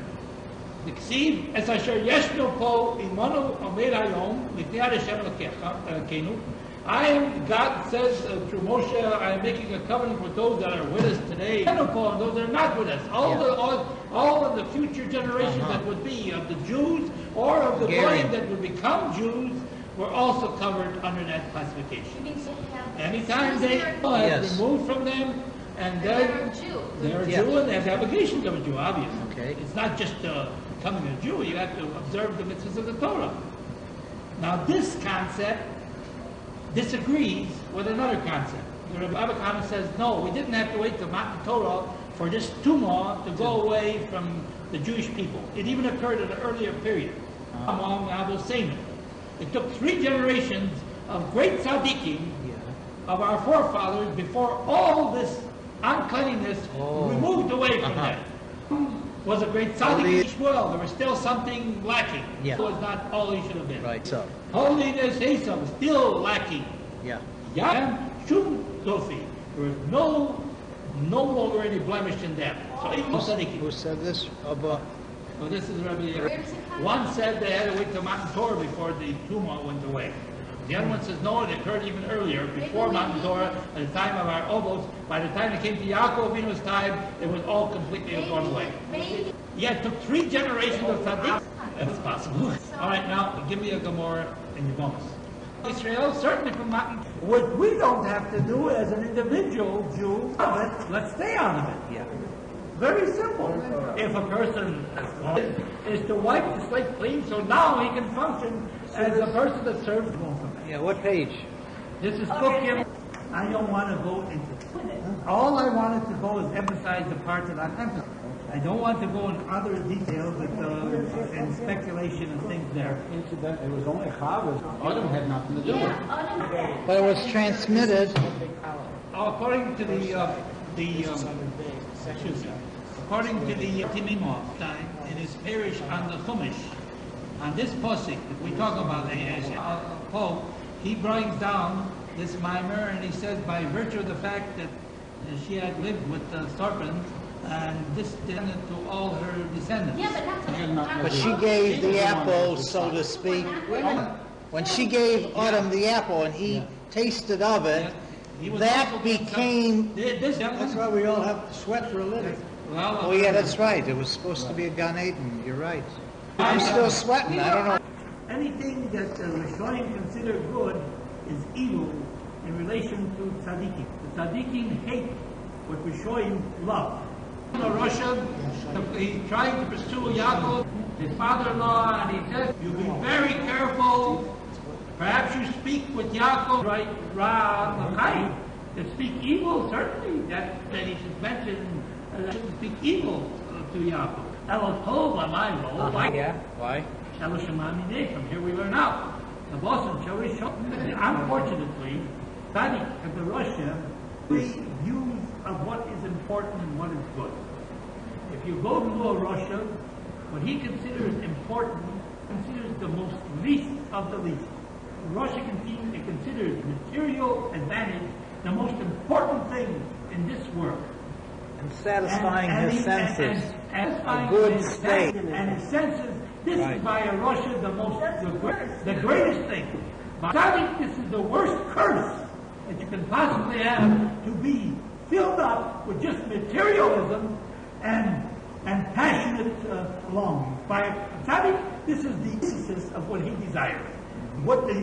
the Ksiv, as asher yeshno po imanu omer hayom, lifnei Hashem Elokeinu, I am, God says through Moshe, I am making a covenant with those that are with us today, and those that are not with us. All of the future generations that would be of the Jews or of the Goyim that would become Jews were also covered under that classification. Anytime they have removed from them, and they're a Jew, and they have the obligations of a Jew, obviously. Okay. It's not just becoming a Jew, you have to observe the mitzvahs of the Torah. Now this concept disagrees with another concept. The Rabbi Kama says, no, we didn't have to wait till Matan Torah for this tumah to go away from the Jewish people. It even occurred at an earlier period. Among Abu Sayyid. It took 3 generations of great tzaddikim of our forefathers before all this uncleanliness removed away from them. Was a great tzaddik as well. There was still something lacking. It was not all he should have been. Right, so. Holiness, Esau, was still lacking. Yeah. Yam Shum Zofi. There was no longer any blemish in them. So even tzaddikim. Who said this about? So this is Rabbi. One said they had to wait till Matan Torah before the tumah went away. The other one says no, it occurred even earlier, before Matan Torah, at the time of our Obos. By the time it came to Yaakov Avinu's time, it was all completely gone away. Yeah, it took 3 generations of tzaddik. That's possible. All right, now give me a Gemara and your bonus. Israel, certainly from Matan. What we don't have to do as an individual Jew, let's stay out of it. Yeah. Very simple. If a person is to wipe the slate clean, so now he can function as a person that serves both of them. Yeah, what page? This is Kukim. I don't want to go into it. All I wanted to go is emphasize the part that I'm emphasizing. I don't want to go into other details and speculation and things there. Incident, it was only Chavez. Adam had nothing to do with it. But it was transmitted. According to the the according to the Timimov time in his parish on the Chumash, on this posik that we talk about as Pope, he brings down this mimer and he says by virtue of the fact that she had lived with the serpent, and this descended to all her descendants. Yeah, but that's But she gave the apple, so to speak. When she gave Adam the apple and he tasted of it, He was that also became. this That's why we all have to sweat for a living. well, Oh yeah, that's right. It was supposed to be a Gan Eden. You're right. I'm still sweating. I don't know. anything that the Rishonim consider good is evil in relation to tzaddikim. The tzaddikim hate what Rishonim love. In Russia, he tried to pursue Yaakov, his father-in-law, and he said, "You be very careful. Perhaps you speak with Yaakov, right? To speak evil, certainly that he should mention. Shouldn't speak evil to Yaakov. Yeah. Why? From here we learn out. The boss and unfortunately, tzaddik and the Russia three views of what is important and what is good. If you go to a Russia, what he considers important, considers the most least of the least. Russia considers material advantage the most important thing in this world. And satisfying his senses. Satisfying A good his state. senses and his senses. This Right. is by a Russia the greatest thing. But I think this is the worst curse that you can possibly have, to be filled up with just materialism and passionate longing. By Tzaddik, this is the basis of what he desires.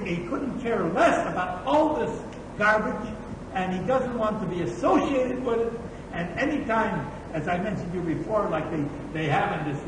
He couldn't care less about all this garbage, and he doesn't want to be associated with it. And any time, as I mentioned to you before, like they have in this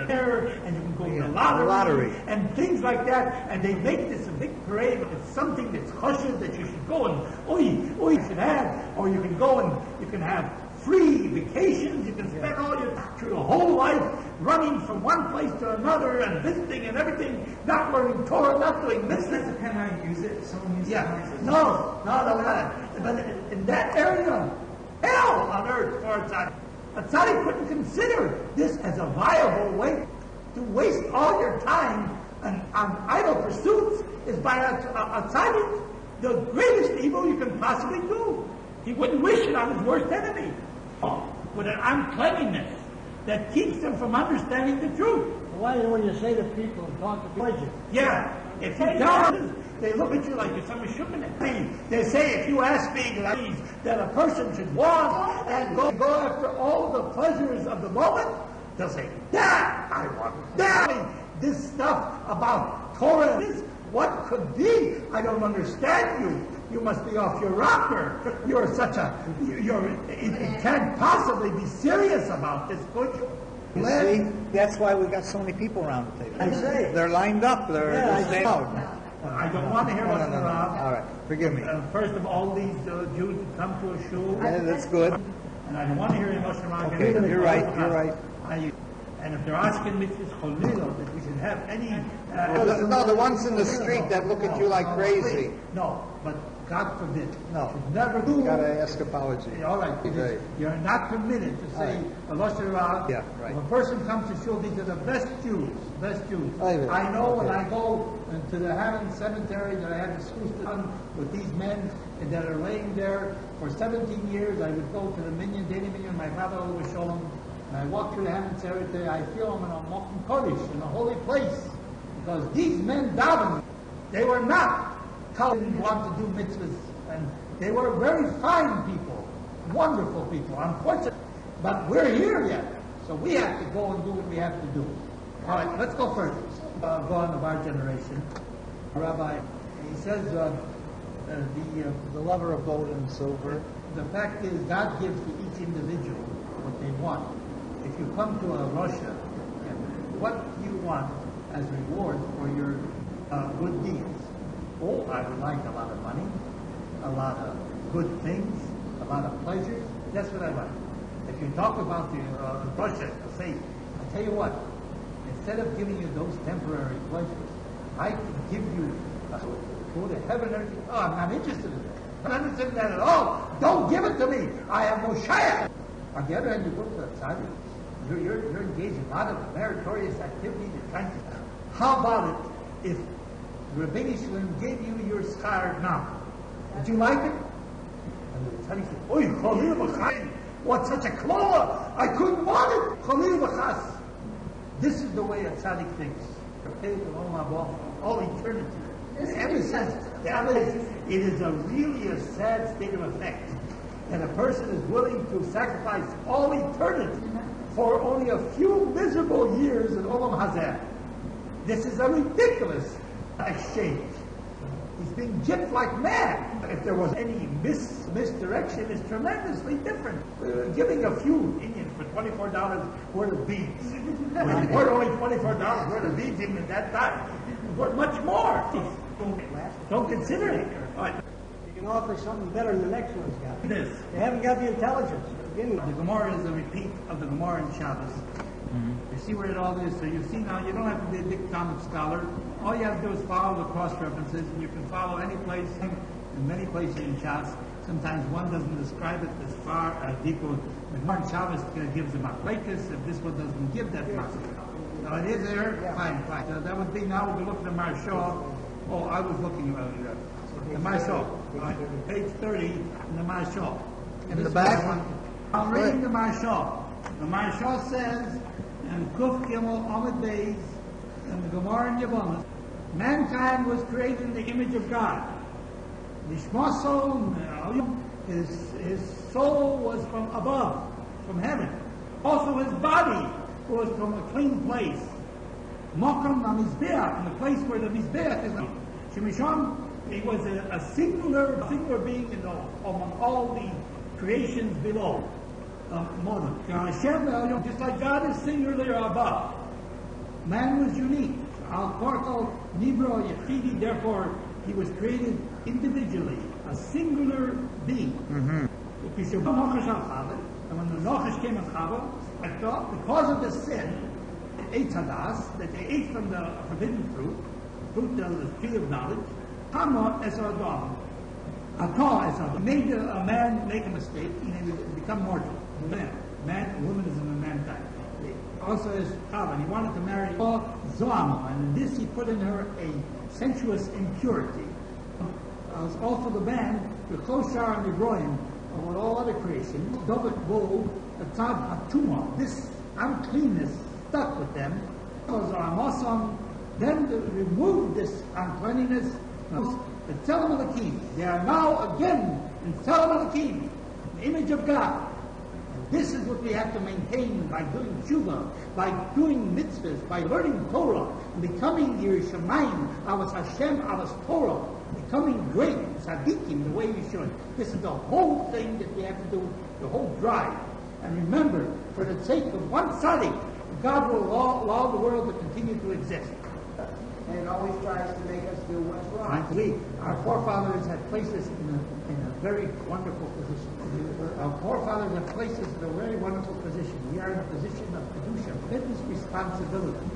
there, and you can go to the lottery and things like that, and they make this a big parade. It's something that's kosher that you should go and you should have, or you can go and you can have free vacations. You can spend all your whole life running from one place to another and visiting and everything, not learning Torah, not doing mitzvahs. Can I use it? Someone uses it. No. But in that area, hell on earth for a tzaddik. A tzaddik couldn't consider this as a viable way to waste all your time on idle pursuits. Is by a tzaddik the greatest evil you can possibly do. He wouldn't wish it on his worst enemy. With an uncleanliness that keeps them from understanding the truth. Why when you say to people and talk to pleasure? Yeah, if you tell them, they look at you like you're some shuman. They say, if you ask me that a person should walk and go after all the pleasures of the moment, they'll say, that I want. That this stuff about Torah, what could be? I don't understand you. You must be off your rocker. You're such a. It can't possibly be serious about this, could you? You see, that's why we got so many people around the table. I say. They're lined up. They're staying out. I don't want to hear what's No. All right, forgive me. First of all, these Jews who come to a shul. Yeah, that's good. And I don't want to hear him Okay, you're right. And if they're asking mitzvahs cholila, that we should have any... No, the ones in the street that look at you like crazy. No, but God forbid. No. Should never do... You gotta ask apology. All right, because you're not permitted to say a lashon hara. Yeah, right. If a person comes to shul, these are the best Jews. I know when I go to the Hammond Cemetery that I had the school done with these men that are laying there for 17 years. I would go to the minyan, daily minyan, my father always showed them. And I walk through the Hammond Cemetery, I feel I'm in a Mokum Kodesh, in a holy place. Because these men daven, they were not didn't want to do mitzvahs, and they were very fine people, wonderful people, unfortunately. But we're here yet, so we have to go and do what we have to do. All right, let's go first. Go on of our generation. Rabbi, he says the lover of gold and silver. The fact is, God gives to each individual what they want. If you come to a Russia, what do you want as reward for your good deeds? Oh, I would like a lot of money, a lot of good things, a lot of pleasures. That's what I like. If you talk about the Russia, say, I tell you what, instead of giving you those temporary pleasures, I can give you go to heaven. Oh, I'm not interested in that. I don't understand that at all. Don't give it to me. I have no shayach. On the other hand, you go to the tzaddik. You're engaged in a lot of meritorious activity. You're trying to. How about it if Rabbi Shalom gave you your schar now? Would you like it? And the tzaddik said, "Oy, Chalil v'chayim, what such a klola! I couldn't want it. Chalil v'chas." This is the way a tzaddik thinks. All eternity. Ever since it is a really a sad state of effect that a person is willing to sacrifice all eternity for only a few miserable years in Olam Hazeh. This is a ridiculous exchange. He's being gypped like mad. If there was any misdirection, it's tremendously different. Giving a few Indians for $24 worth of beads. Worth only $24 worth of beads even at that time. Worth much more. Don't consider it. You can offer something better than the next one's got. This. They haven't got the intelligence to begin with. The Gemara is a repeat of the Gemara in Shabbos. You see where it all is. So you see now, you don't have to be a big Talmud scholar. All you have to do is follow the cross references, and you can follow any place, in many places in Shabbos. Sometimes one doesn't describe it as far as deeper. The Gemara in Shabbos gives them a placus. If this one doesn't give that possible. Now it is there. Fine. So that would be now we're looking at Marshal. Oh, I was looking at the Marshal. Page 30 in the Marshal. In the back? I'm reading the Marshal. The Marshal says, and Kuf Gimel Amid Beis, and the Gemara in Yoma, mankind was created in the image of God. Nishmaso, his soul was from above, from heaven. Also his body was from a clean place. Mokam HaMizbeach, in the place where the Mizbeach is. Shemishon, he was a singular being among all the creations below. Just like God is singular above. Man was unique. Al-Korko Nibro Yechidi, therefore he was created individually, a singular being. And when the Nochash came in Chava, because of the sin, ate hadas, that they ate from the forbidden fruit of the tree of knowledge, Hama es Adam. Atah es Adam. Made a man make a mistake, and he would become mortal. Man, woman is in the man type. Also is Chava, and he wanted to marry Zoama, and in this he put in her a sensuous impurity. Also the man, the Kloshar and the Broim, with all other creation, David Bo, the Tab Hatuma, this uncleanness stuck with them. Then to remove this uncleanness, the Tzelem Elokim. They are now again in Tzelem Elokim, the image of God. And this is what we have to maintain by doing tshuva, by doing mitzvahs, by learning Torah, and becoming Yerushalayim, Avos Hashem, Avos Torah, becoming great, tzaddikim, the way we should. This is the whole thing that we have to do, the whole drive. And remember, for the sake of one tzaddik, God will allow the world to continue to exist. And it always tries to make us do what's wrong. Our forefathers had placed us in a very wonderful position. Our forefathers have placed us in a very wonderful position. We are in a position of kedusha, business responsibility,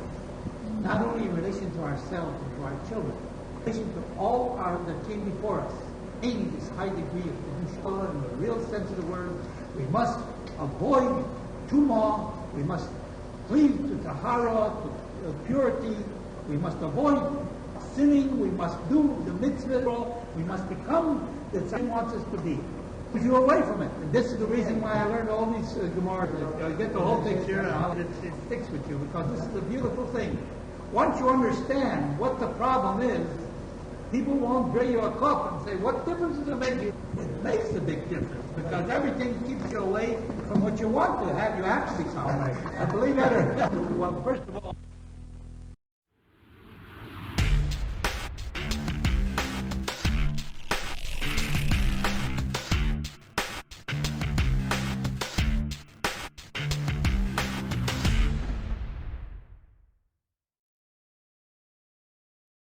not only in relation to ourselves and to our children, in relation to all that came before us. In this high degree of kedusha, in the real sense of the word, we must avoid tumah. We must cleave to tahara, to purity. We must avoid sinning. We must do the mitzvah. We must become the Tzaddik wants us to be. If you're away from it, and this is the reason why I learned all these Gemaras. You get the whole picture, and how it sticks with you, because this is a beautiful thing. Once you understand what the problem is, people won't bring you a cup and say, "What difference does it make you?" It makes a big difference, because everything keeps you away from what you want to have. You have to become. I believe that. Well, first of all.